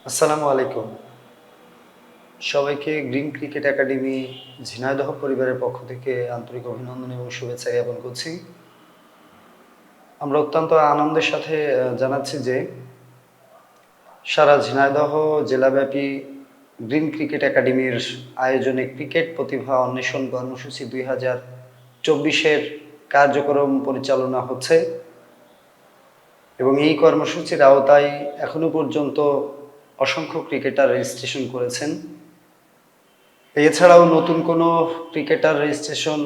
আসসালামু আলাইকুম। সবাইকে গ্রিন ক্রিকেট একাডেমি ঝিনাইদহ পরিবারের পক্ষ থেকে আন্তরিক অভিনন্দন এবং শুভেচ্ছা জ্ঞাপন করছি। আমরা অত্যন্ত আনন্দের সাথে জানাচ্ছি যে সারা ঝিনাইদহ জেলাব্যাপী গ্রিন ক্রিকেট একাডেমির আয়োজনে ক্রিকেট প্রতিভা অন্বেষণ কর্মসূচি 2024-এর কার্যক্রম পরিচালনা হচ্ছে এবং এই কর্মসূচির আওতায় এখনো পর্যন্ত অসংখ্য ক্রিকেটার রেজিস্ট্রেশন করেছেন। এছাড়াও নতুন কোনো ক্রিকেটার রেজিস্ট্রেশন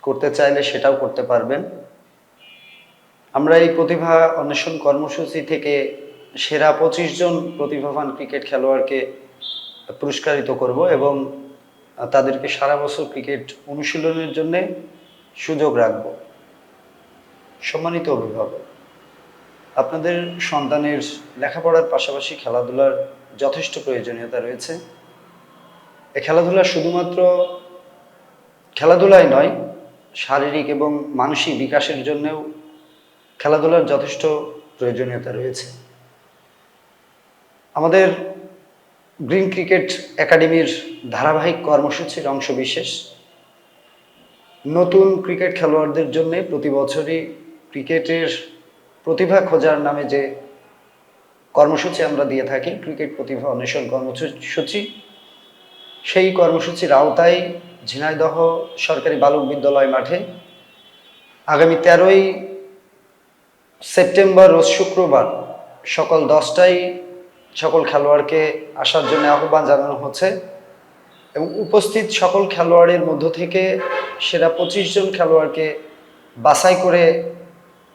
করতে চাইলে সেটাও করতে পারবেন। আমরা এই প্রতিভা অন্বেষণ কর্মসূচি থেকে সেরা 25 জন প্রতিভাবান ক্রিকেট খেলোয়াড়কে পুরস্কৃত করব এবং তাদেরকে সারা বছর ক্রিকেট অনুশীলনের জন্য সুযোগ রাখব। সম্মানিত অভিভাবক, আপনাদের সন্তানের লেখাপড়ার পাশাপাশি খেলাধুলার যথেষ্ট প্রয়োজনীয়তা রয়েছে। এই খেলাধুলা শুধুমাত্র খেলাধুলাই নয়, শারীরিক এবং মানসিক বিকাশের জন্যও খেলাধুলার যথেষ্ট প্রয়োজনীয়তা রয়েছে। আমাদের গ্রিন ক্রিকেট একাডেমির ধারাবাহিক কর্মসূচির অংশবিশেষ নতুন ক্রিকেট খেলোয়াড়দের জন্য প্রতি বছরই ক্রিকেটের প্রতিভা খোঁজার নামে যে কর্মসূচি আমরা দিয়ে থাকি, ক্রিকেট প্রতিভা অন্বেষণ কর্মসূচি, সেই কর্মসূচির আওতায় ঝিনাইদহ সরকারি বালক বিদ্যালয় মাঠে আগামী 13ই সেপ্টেম্বর রোজ শুক্রবার সকাল 10টায় সকল খেলোয়াড়কে আসার জন্য আহ্বান জানানো হচ্ছে এবং উপস্থিত সকল খেলোয়াড়ের মধ্য থেকে সেরা 25 জন খেলোয়াড়কে বাছাই করে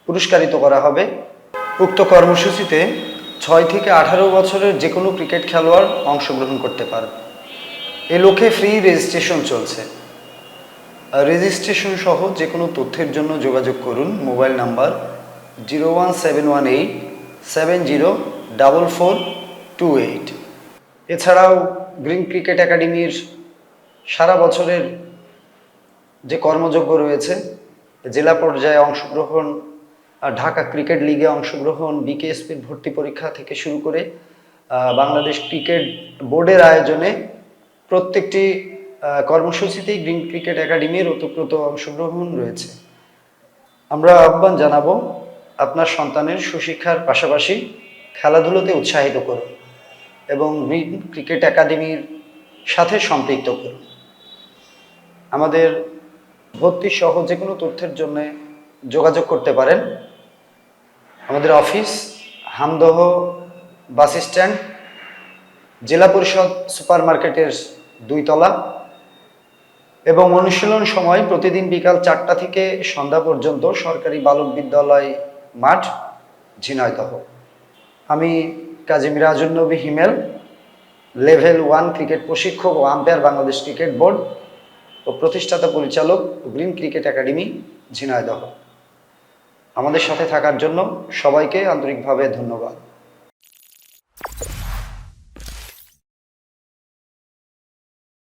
পুরস্কৃত করা হবে। উক্ত কর্মসূচিতে 6 থেকে 18 বছরের যে কোনো ক্রিকেট খেলোয়াড় অংশগ্রহণ করতে পারবে। এ লক্ষ্যে ফ্রি রেজিস্ট্রেশন চলছে। রেজিস্ট্রেশন সহ যে কোনো তথ্যের জন্য যোগাযোগ করুন মোবাইল নাম্বার 01718704428। এছাড়াও গ্রিন ক্রিকেট একাডেমির সারা বছরের যে কর্মযজ্ঞ রয়েছে, জেলা পর্যায়ে অংশগ্রহণ, ঢাকা ক্রিকেট লিগে অংশগ্রহণ, বিকেএসপির ভর্তি পরীক্ষা থেকে শুরু করে বাংলাদেশ ক্রিকেট বোর্ডের আয়োজনে প্রত্যেকটি কর্মসূচিতেই গ্রিন ক্রিকেট একাডেমির ওতপ্রোত অংশগ্রহণ রয়েছে। আমরা আহ্বান জানাবো আপনার সন্তানের সুশিক্ষার পাশাপাশি খেলাধুলোতে উৎসাহিত করুন এবং গ্রিন ক্রিকেট একাডেমির সাথে সম্পৃক্ত করুন। আমাদের ভর্তি সহ যে কোনো তথ্যের জন্য যোগাযোগ করতে পারেন। আমাদের অফিস হামদহ বাস স্ট্যান্ড, জেলা পরিষদ সুপার মার্কেটের 2 তলা এবং অনুশীলন সময় প্রতিদিন বিকাল 4টা থেকে সন্ধ্যা পর্যন্ত সরকারি বালক বিদ্যালয় মাঠ, ঝিনাইদহ। আমি কাজী মিরাজুন নবী হিমেল, লেভেল 1 ক্রিকেট প্রশিক্ষক ও আম্পায়ার, বাংলাদেশ ক্রিকেট বোর্ড ও প্রতিষ্ঠাতা পরিচালক গ্রিন ক্রিকেট একাডেমি, ঝিনাইদহ। আমাদের সাথে থাকার জন্য সবাইকে আন্তরিকভাবে ধন্যবাদ।